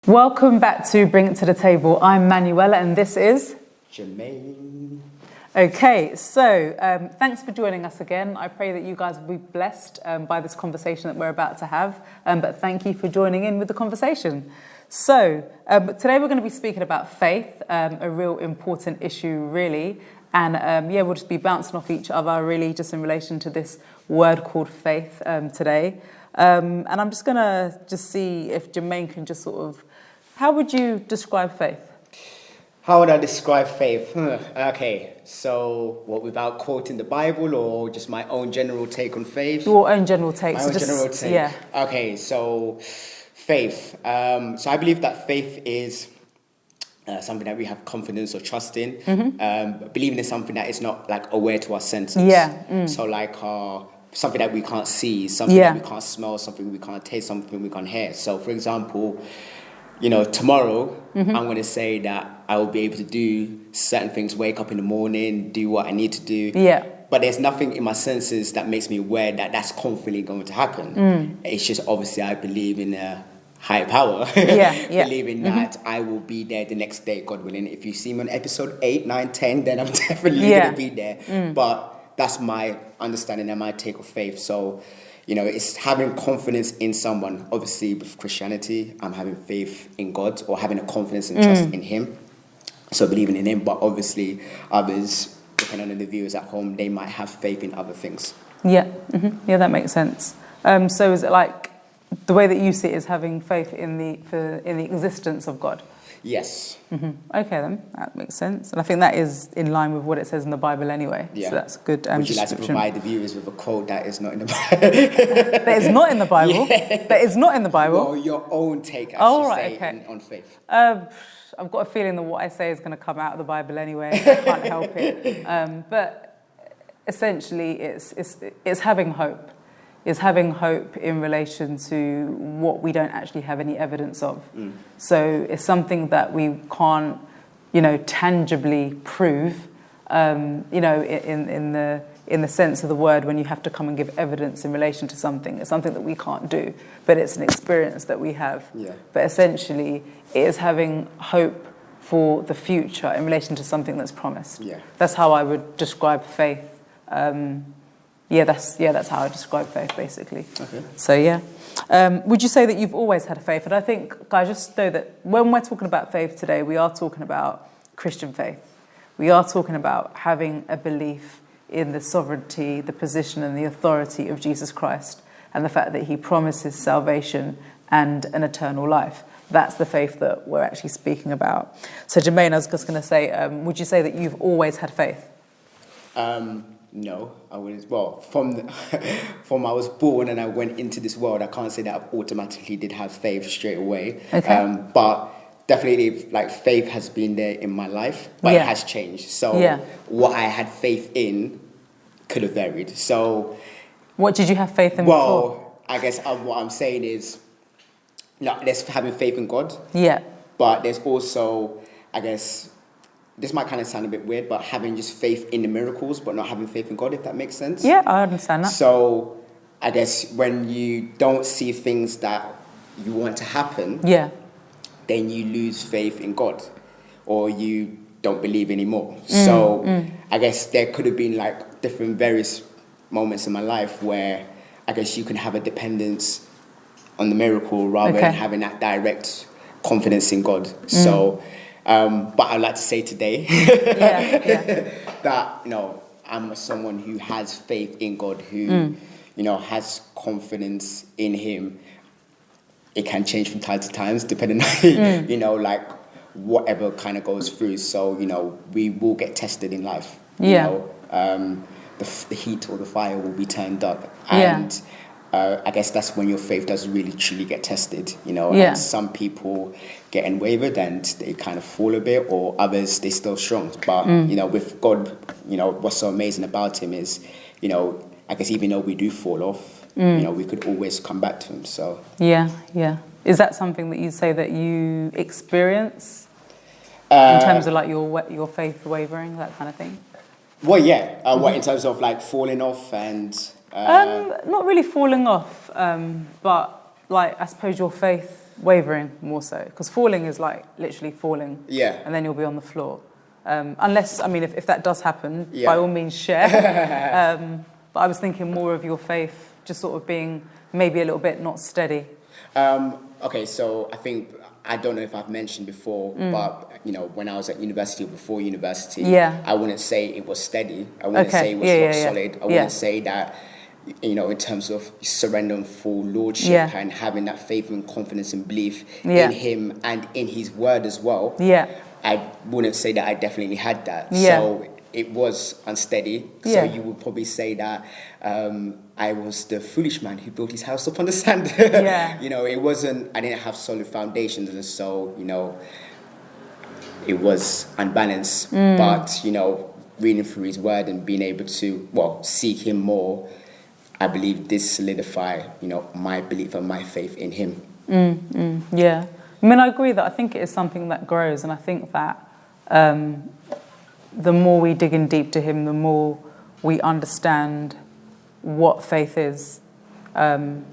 Welcome back to Bring It to the Table. I'm Manuela and this is Jermaine. Okay, so thanks for joining us again. I pray that you guys will be blessed by this conversation that we're about to have. But thank you for joining in with the conversation. So today we're going to be speaking about faith, a real important issue really. And we'll just be bouncing off each other really just in relation to this word called faith today. And I'm just going to see if Jermaine can just sort of, how would you describe faith? How would I describe faith? Okay, so what, without quoting the Bible or just my own general take on faith? Your own general take. My own general take. Yeah. Okay, so faith. So I believe that faith is something that we have confidence or trust in. Believing in something that is not like aware to our senses. Yeah. So like something that we can't see, something that we can't smell, something we can't taste, something we can't hear. So for example, tomorrow I'm going to say that I will be able to do certain things, wake up in the morning, do what I need to do. Yeah. But there's nothing in my senses that makes me aware that that's confidently going to happen. It's just obviously I believe in a higher power. Believing that I will be there the next day, God willing. If you see me on episode 8, 9, 10, then I'm definitely going to be there. But that's my understanding and my take of faith. So, it's having confidence in someone. Obviously, with Christianity, I'm having faith in God or having a confidence and trust in Him. So believing in Him. But obviously, others, depending on the viewers at home, they might have faith in other things. Yeah, yeah, that makes sense. So is it like the way that you see it is having faith in the existence of God? Yes. Okay, then that makes sense, and I think that is in line with what it says in the Bible anyway. Yeah. So that's good. Would you like to provide the viewers with a quote that is not in the Bible? That is not in the Bible. Yeah. That is not in the Bible. Well, your own take, on faith. I've got a feeling that what I say is going to come out of the Bible anyway. I can't help it. But essentially, it's having hope. Is having hope in relation to what we don't actually have any evidence of. So it's something that we can't, tangibly prove, in the sense of the word when you have to come and give evidence in relation to something. It's something that we can't do, but it's an experience that we have. Yeah. But essentially, it is having hope for the future in relation to something that's promised. Yeah. That's how I would describe faith. That's how I describe faith, basically. Okay. So, would you say that you've always had faith? And I think, guys, just know that when we're talking about faith today, we are talking about Christian faith. We are talking about having a belief in the sovereignty, the position and the authority of Jesus Christ and the fact that He promises salvation and an eternal life. That's the faith that we're actually speaking about. So, Jermaine, I was just going to say, would you say that you've always had faith? No, I wouldn't. Well, from I was born and I went into this world, I can't say that I automatically did have faith straight away. Okay. But definitely, like, faith has been there in my life, but it has changed. So what I had faith in could have varied. So what did you have faith in before? Well, I guess what I'm saying is, there's having faith in God. Yeah. But there's also, I guess, this might kind of sound a bit weird, but having just faith in the miracles, but not having faith in God, if that makes sense. Yeah, I understand that. So I guess when you don't see things that you want to happen, then you lose faith in God or you don't believe anymore. So I guess there could have been like different various moments in my life where I guess you can have a dependence on the miracle rather than having that direct confidence in God. So but I'd like to say today that, I'm someone who has faith in God, who, has confidence in Him. It can change from time to time, depending on, like whatever kind of goes through. So, we will get tested in life. The heat or the fire will be turned up. And I guess that's when your faith does really truly get tested, and some people get wavered and they kind of fall a bit, or others, they're still strong. But, with God, what's so amazing about Him is, I guess even though we do fall off, we could always come back to Him. So yeah. Is that something that you say that you experience in terms of like your faith wavering, that kind of thing? Well, yeah. What in terms of like falling off and not really falling off, but like I suppose your faith wavering more so, because falling is like literally falling, Yeah. and then you'll be on the floor. Unless, I mean, if that does happen, Yeah. by all means share. But I was thinking more of your faith just sort of being maybe a little bit not steady. Okay, so I don't know if I've mentioned before, but when I was at university or before university, Yeah. I wouldn't say it was steady. I wouldn't Okay. say it was Yeah, rock yeah, yeah. solid. I Yeah. wouldn't say that, in terms of surrendering full lordship Yeah. and having that faith and confidence and belief Yeah. in him and in his word as well. Yeah. I wouldn't say that I definitely had that. Yeah. So it was unsteady. So Yeah. you would probably say that I was the foolish man who built his house upon the sand. Yeah. It wasn't, I didn't have solid foundations, and so, it was unbalanced. But, reading through his word and being able to, seek him more, I believe this solidify, my belief and my faith in him. Yeah. I mean, I agree that I think it is something that grows, and I think that the more we dig in deep to him, the more we understand what faith is, and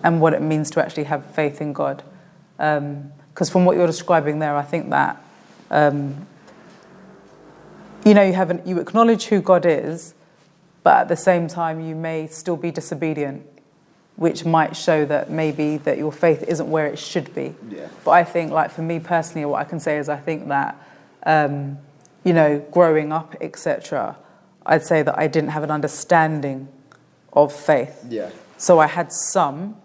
what it means to actually have faith in God. Because from what you're describing there, I think that you acknowledge who God is, but at the same time you may still be disobedient, which might show that maybe that your faith isn't where it should be. Yeah. But I think, like, for me personally, what I can say is I think that, growing up, etc., I'd say that I didn't have an understanding of faith. Yeah. So I had some,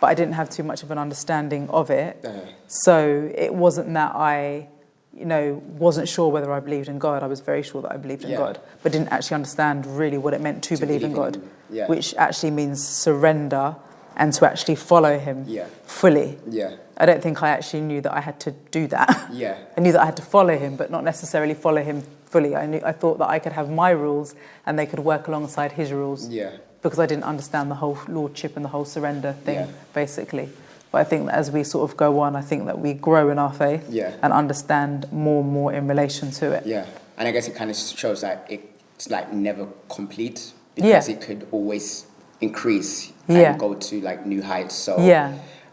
but I didn't have too much of an understanding of it. So it wasn't that I, wasn't sure whether I believed in God. I was very sure that I believed in God, but didn't actually understand really what it meant to believe in God, which actually means surrender and to actually follow him fully. Yeah. I don't think I actually knew that I had to do that. Yeah. I knew that I had to follow him, but not necessarily follow him fully. I thought that I could have my rules and they could work alongside his rules. Yeah. Because I didn't understand the whole lordship and the whole surrender thing, basically. But I think that as we sort of go on, I think that we grow in our faith and understand more and more in relation to it. Yeah. And I guess it kind of shows that it's like never complete, because it could always increase and go to like new heights. So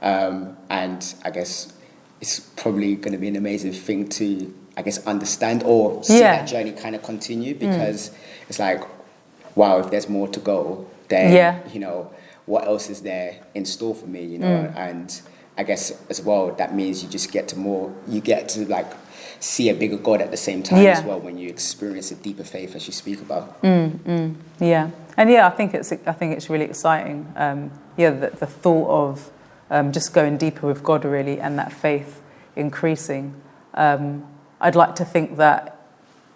and I guess it's probably going to be an amazing thing to, I guess, understand or see that journey kind of continue, because it's like, wow, if there's more to go, then what else is there in store for me, and I guess as well that means you get to like see a bigger God at the same time as well, when you experience a deeper faith as you speak about. Yeah. And I think it's really exciting. The thought of just going deeper with God, really, and that faith increasing. I'd like to think that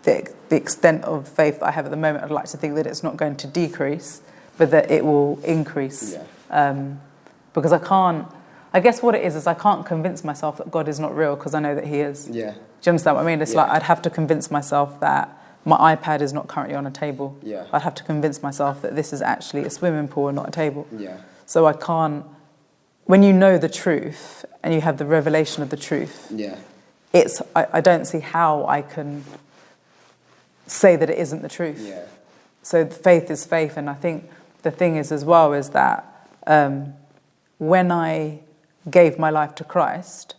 the extent of faith that I have at the moment, I'd like to think that it's not going to decrease, but that it will increase. Because I guess what it is I can't convince myself that God is not real, because I know that he is. Do you understand what I mean? It's like I'd have to convince myself that my iPad is not currently on a table. I'd have to convince myself that this is actually a swimming pool and not a table. So I can't, when you know the truth and you have the revelation of the truth, I don't see how I can say that it isn't the truth. So faith is faith, and I think the thing is as well is that when I gave my life to Christ,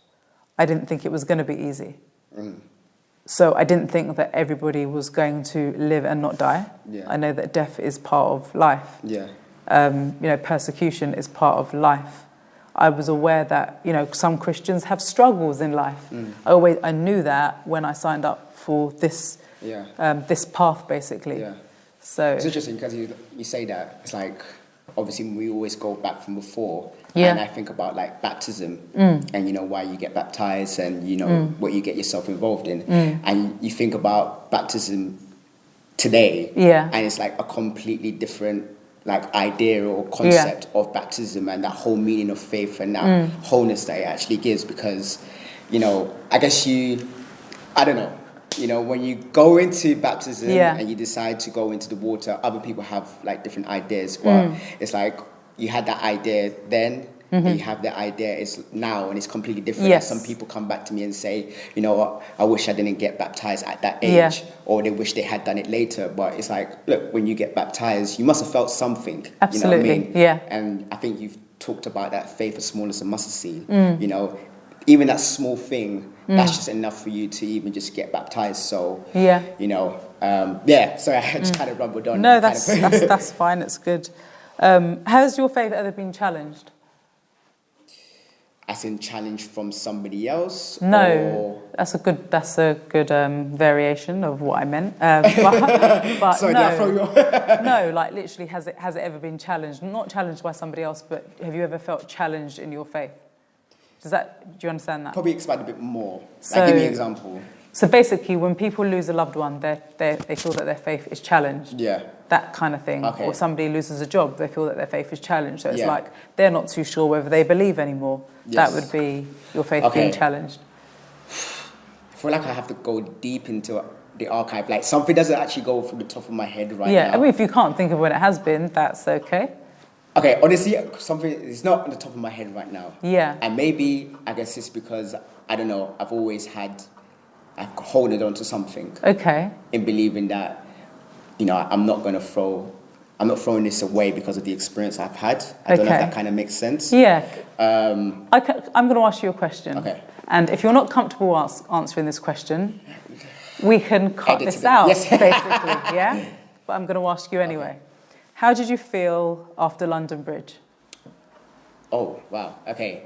I didn't think it was going to be easy. So I didn't think that everybody was going to live and not die. I know that death is part of life. Persecution is part of life. I was aware that, some Christians have struggles in life. I knew that when I signed up for this this path, basically. So it's interesting because you say that. It's like, obviously we always go back from before, and I think about like baptism and why you get baptized and what you get yourself involved in, and you think about baptism today, and it's like a completely different like idea or concept of baptism and that whole meaning of faith and that wholeness that it actually gives, because I guess I don't know, when you go into baptism and you decide to go into the water, other people have like different ideas, but it's like you had that idea then, and you have that idea is now, and it's completely different. Like some people come back to me and say, I wish I didn't get baptized at that age, or they wish they had done it later. But it's like, look, when you get baptized, you must have felt something. Absolutely. You know what I mean? And I think you've talked about that faith as small as a mustard seed. You know, even that small thing, that's just enough for you to even just get baptized. So, you know, sorry, I just kind of rumbled on. No, that's fine. It's good. Has your faith ever been challenged? As in challenge from somebody else? No, or... that's a good variation of what I meant. But sorry, no, did I throw you off? no, like literally, has it ever been challenged? Not challenged by somebody else, but have you ever felt challenged in your faith? Do you understand that? Probably expand a bit more. So, like, give me an example. So basically, when people lose a loved one, they feel that their faith is challenged. Yeah. That kind of thing. Okay. Or somebody loses a job, they feel that their faith is challenged. So it's Yeah. like they're not too sure whether they believe anymore. Yes. That would be your faith being challenged. I feel like I have to go deep into the archive. Like something doesn't actually go from the top of my head right now. Yeah, I mean, if you can't think of when it has been, that's okay. Okay, honestly, something is not on the top of my head right now. Yeah. And maybe, I guess it's because, I don't know, I've holding on to something. Okay. In believing that, you know, I'm not throwing this away because of the experience I've had. I don't know if that kind of makes sense. Yeah. I'm going to ask you a question. Okay. And if you're not comfortable answering this question, we can cut this out, yes. basically, yeah? But I'm going to ask you anyway. Okay. How did you feel after London Bridge? Oh, wow. Okay.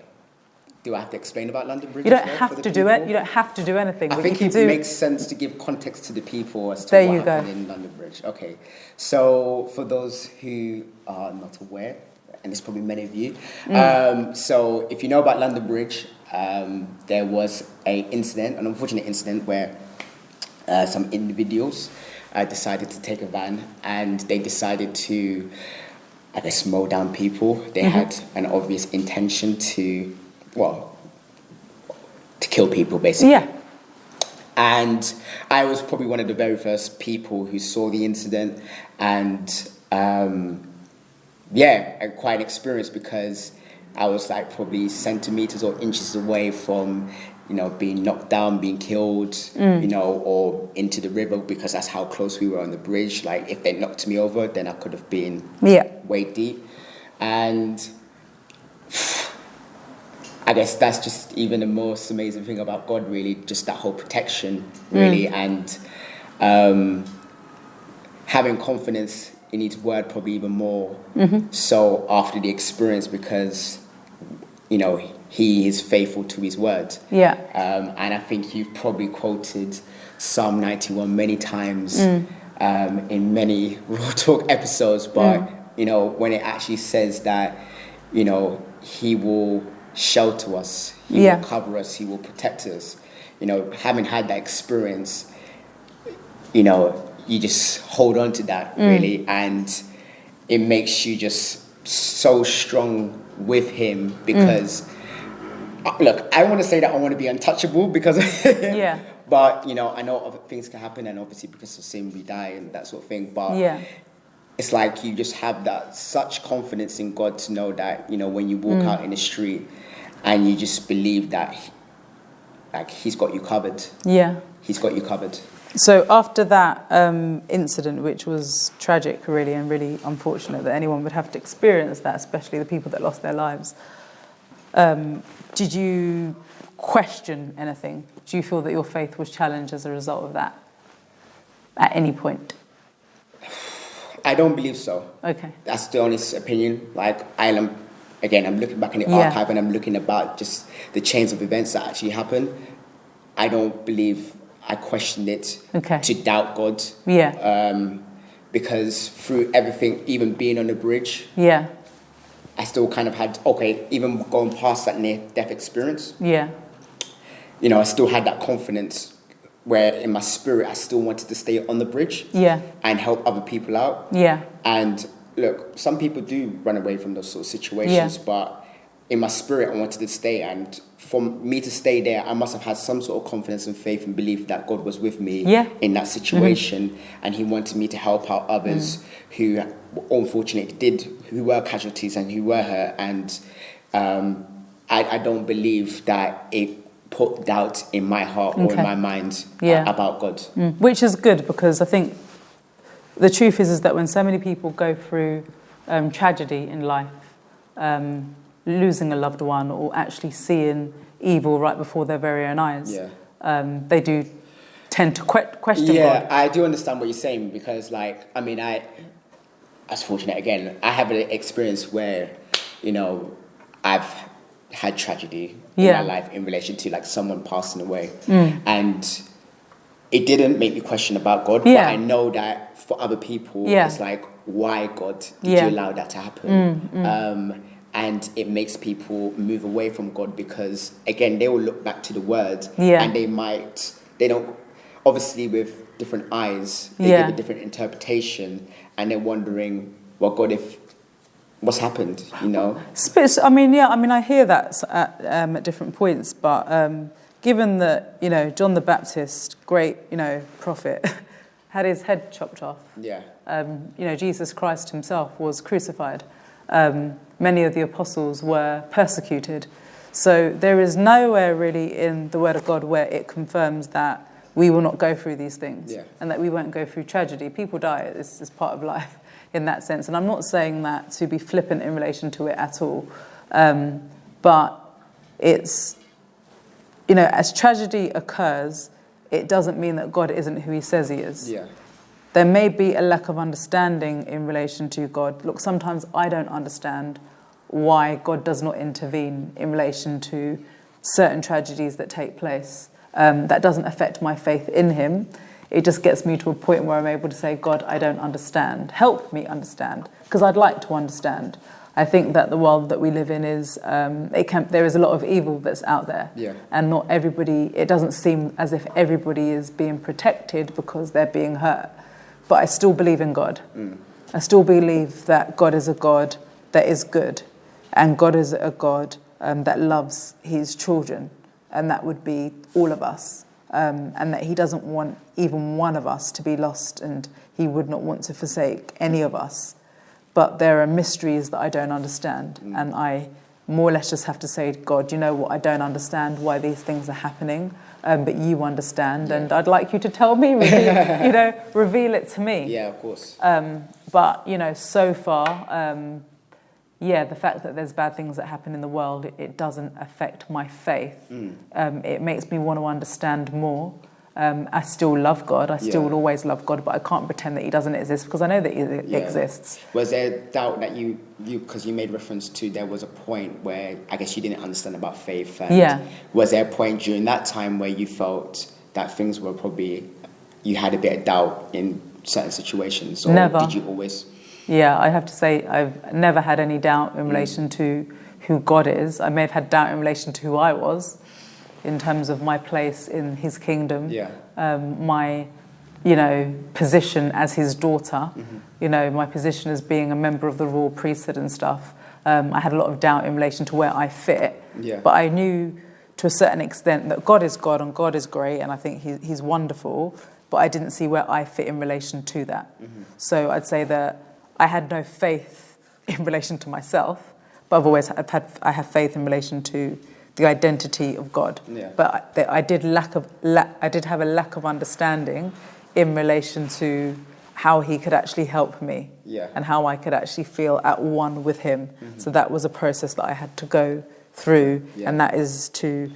Do I have to explain about London Bridge? You don't have to do it. You don't have to do anything. I think it makes sense to give context to the people as to what happened in London Bridge. Okay. So for those who are not aware, and there's probably many of you, so if you know about London Bridge, there was an unfortunate incident where some individuals decided to take a van and they decided to, I guess, mow down people. They had an obvious intention to kill people, basically. Yeah. And I was probably one of the very first people who saw the incident and, quite experienced because I was like probably centimeters or inches away from, you know, being knocked down, being killed, you know, or into the river because that's how close we were on the bridge. Like if they knocked me over, then I could have been way deep. And I guess that's just even the most amazing thing about God, really, just that whole protection, really, and having confidence in His word probably even more so after the experience because, you know, He is faithful to His word. Yeah. And I think you've probably quoted Psalm 91 many times in many Raw Talk episodes, but, you know, when it actually says that, you know, He will shelter us, He will cover us, He will protect us. You know, having had that experience, you know, you just hold on to that really, and it makes you just so strong with Him because, look, I want to say that I want to be untouchable because of Him, but you know, I know other things can happen, and obviously because of sin we die and that sort of thing. But it's like you just have that such confidence in God to know that, you know, when you walk out in the street and you just believe that like He's got you covered. Yeah. He's got you covered. So after that incident, which was tragic really and really unfortunate that anyone would have to experience that, especially the people that lost their lives, did you question anything? Do you feel that your faith was challenged as a result of that at any point? I don't believe so. Okay. That's the honest opinion. Like, I'm looking back in the archive and I'm looking about just the chains of events that actually happened. I don't believe I questioned it to doubt God. Yeah. Because through everything, even being on the bridge, I still kind of had, even going past that near-death experience, you know, I still had that confidence where in my spirit I still wanted to stay on the bridge and help other people out. Yeah. And look, some people do run away from those sort of situations, but in my spirit I wanted to stay, and for me to stay there I must have had some sort of confidence and faith and belief that God was with me in that situation, and He wanted me to help out others who unfortunately who were casualties and who were hurt, and I don't believe that it put doubt in my heart or in my mind about God. Which is good, because I think the truth is that when so many people go through tragedy in life, losing a loved one or actually seeing evil right before their very own eyes, they do tend to question God. Yeah, I do understand what you're saying because, like, I mean, I was fortunate again. I have an experience where, I've had tragedy in my life in relation to like someone passing away, and it didn't make me question about God. But I know that for other people, it's like, why God did you allow that to happen? And it makes people move away from God because, again, they will look back to the word and they don't, obviously with different eyes, they give a different interpretation and they're wondering, well, God, what's happened, I mean, I hear that at different points, but given that, John the Baptist, great, prophet, had his head chopped off. Jesus Christ himself was crucified. Many of the apostles were persecuted. So there is nowhere really in the Word of God where it confirms that we will not go through these things and that we won't go through tragedy. People die. It's part of life in that sense. And I'm not saying that to be flippant in relation to it at all. But it's, as tragedy occurs, it doesn't mean that God isn't who he says he is. There may be a lack of understanding in relation to God. Look, sometimes I don't understand why God does not intervene in relation to certain tragedies that take place. That doesn't affect my faith in him. It just gets me to a point where I'm able to say, God, I don't understand. Help me understand, because I'd like to understand. I think that the world that we live in is, there is a lot of evil that's out there. And not everybody, it doesn't seem as if everybody is being protected because they're being hurt. But I still believe in God. I still believe that God is a God that is good. And God is a God that loves his children. And that would be all of us. And that he doesn't want even one of us to be lost. And he would not want to forsake any of us. But there are mysteries that I don't understand. And I more or less just have to say, God, you know what, I don't understand why these things are happening. But you understand, and I'd like you to tell me, reveal it to me. Yeah, of course. But, so far, the fact that there's bad things that happen in the world, it doesn't affect my faith. It makes me want to understand more. I still love God. I still will always love God, but I can't pretend that he doesn't exist because I know that he exists. Was there doubt that you because you made reference to there was a point where I guess you didn't understand about faith? And was there a point during that time where you felt that things were probably, you had a bit of doubt in certain situations? Or never. Did you always? Yeah, I have to say I've never had any doubt in relation to who God is. I may have had doubt in relation to who I was, in terms of my place in his kingdom, my, position as his daughter, my position as being a member of the royal priesthood and stuff. I had a lot of doubt in relation to where I fit, but I knew to a certain extent that God is God and God is great, and I think he's wonderful, but I didn't see where I fit in relation to that. So I'd say that I had no faith in relation to myself, but I have faith in relation to the identity of God, but I did have a lack of understanding in relation to how he could actually help me, and how I could actually feel at one with him. So that was a process that I had to go through, and that is to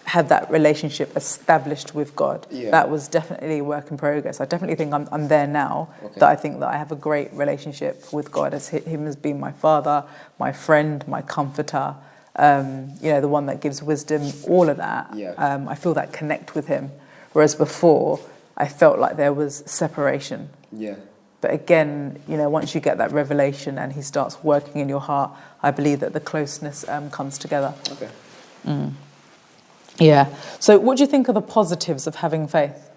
have that relationship established with God. That was definitely a work in progress. I definitely think I'm there now. That I think that I have a great relationship with God, as him as being my father, my friend, my comforter. The one that gives wisdom, all of that. I feel that connect with him. Whereas before, I felt like there was separation. But again, once you get that revelation and he starts working in your heart, I believe that the closeness comes together. So what do you think are the positives of having faith?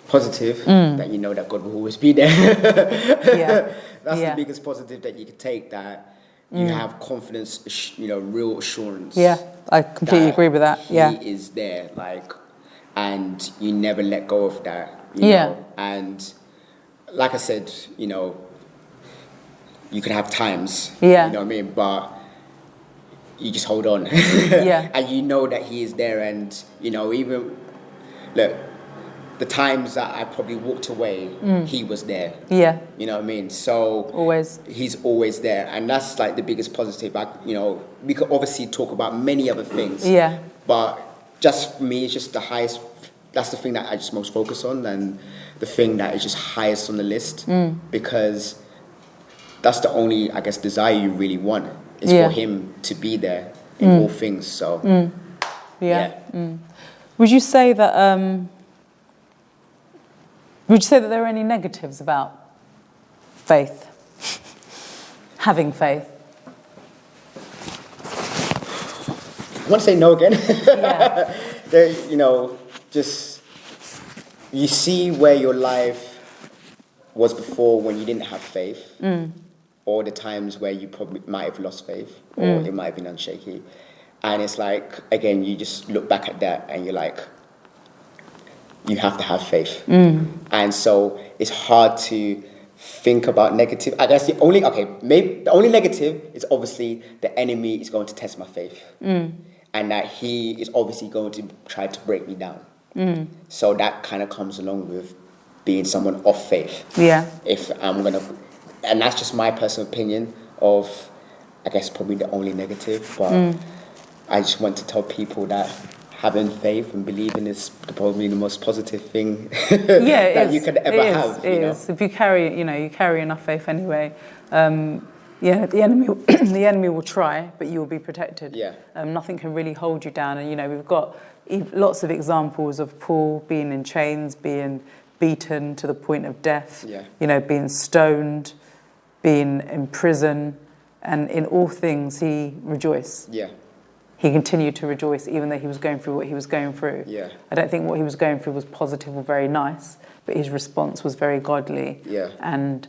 Positive, that you know that God will always be there. That's the biggest positive that you can take, that you have confidence, real assurance. I completely agree with that. He is there, and you never let go of that. You know? And like I said, you could have times, you know what I mean, but you just hold on. And you know that he is there, and even look, the times that I probably walked away, he was there. Yeah. You know what I mean? So Always. he's always there, and that's like the biggest positive. We could obviously talk about many other things. Yeah. But just for me, it's just the highest. That's the thing that I just most focus on, and the thing that is just highest on the list, because that's the only, I guess, desire you really want is for him to be there in all things. So Would you say that there are any negatives about faith? Having faith? I want to say no again. Yeah. Just you see where your life was before when you didn't have faith, or the times where you probably might have lost faith, or it might have been unshaky. And it's like, again, you just look back at that and you're like, you have to have faith. And so it's hard to think about negative. I guess the only negative is obviously the enemy is going to test my faith. And that he is obviously going to try to break me down. So that kind of comes along with being someone of faith. Yeah. And that's just my personal opinion of, I guess, probably the only negative. But I just want to tell people that having faith and believing is probably the most positive thing that you could ever have. It is. If you carry enough faith anyway. The enemy will try, but you will be protected. Yeah. Nothing can really hold you down. And, we've got lots of examples of Paul being in chains, being beaten to the point of death, being stoned, being in prison. And in all things, he rejoiced. Yeah. He continued to rejoice, even though he was going through what he was going through. Yeah. I don't think what he was going through was positive or very nice, but his response was very godly. Yeah. And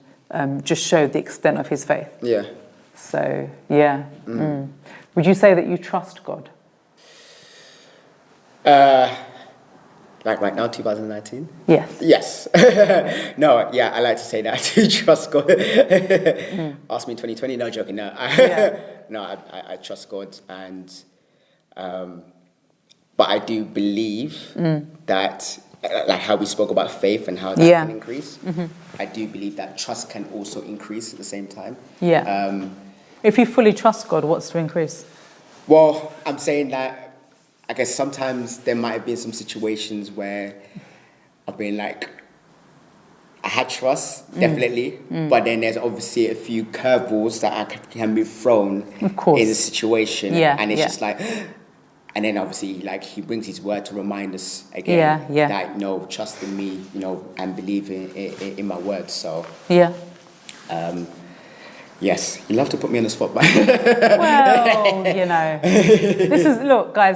just showed the extent of his faith. Yeah. So, yeah. Would you say that you trust God? Like right now, 2019? Yes. Yes. No, yeah, I like to say that. I do trust God. Ask me in 2020, no joking, no. I trust God, and but I do believe that, like how we spoke about faith and how that can increase, I do believe that trust can also increase at the same time. Yeah. If you fully trust God, what's to increase? Well, I'm saying that I guess sometimes there might have been some situations where I've been like, I had trust, definitely, but then there's obviously a few curveballs that can be thrown in the situation. Yeah, and it's just like, and then obviously, like, he brings his word to remind us again that, trust in me, and believe in my word. So, yes, you love to put me on the spot, but well,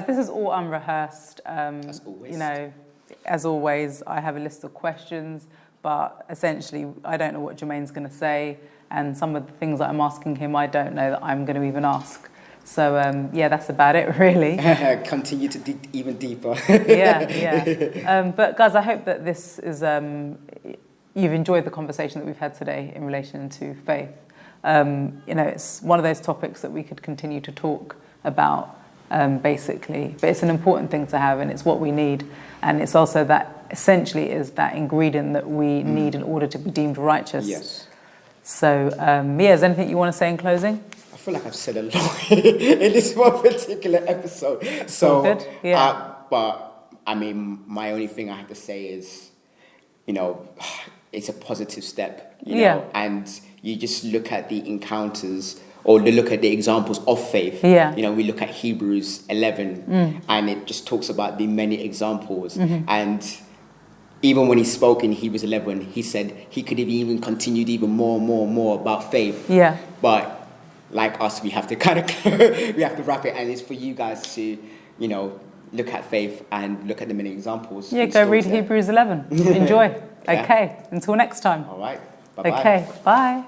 this is all unrehearsed. As always. As always, I have a list of questions, but essentially, I don't know what Jermaine's going to say, and some of the things that I'm asking him, I don't know that I'm going to even ask. So, that's about it, really. Continue to dig even deeper. But guys, I hope that this is you've enjoyed the conversation that we've had today in relation to faith. It's one of those topics that we could continue to talk about, basically. But it's an important thing to have, and it's what we need. And it's also that, essentially, is that ingredient that we need in order to be deemed righteous. Yes. So, is there anything you want to say in closing? I feel like I've said a lot in this one particular episode. So, good. Yeah. But, I mean, my only thing I have to say is, it's a positive step, you know, and you just look at the encounters or look at the examples of faith. Yeah. We look at Hebrews 11 and it just talks about the many examples. And even when he spoke in Hebrews 11, he said he could have even continued even more about faith. Yeah. But like us, we have to kind of, we have to wrap it. And it's for you guys to, look at faith and look at the many examples. Yeah, go read Hebrews 11. Enjoy. Okay, until next time. All right. Bye-bye. Okay, bye.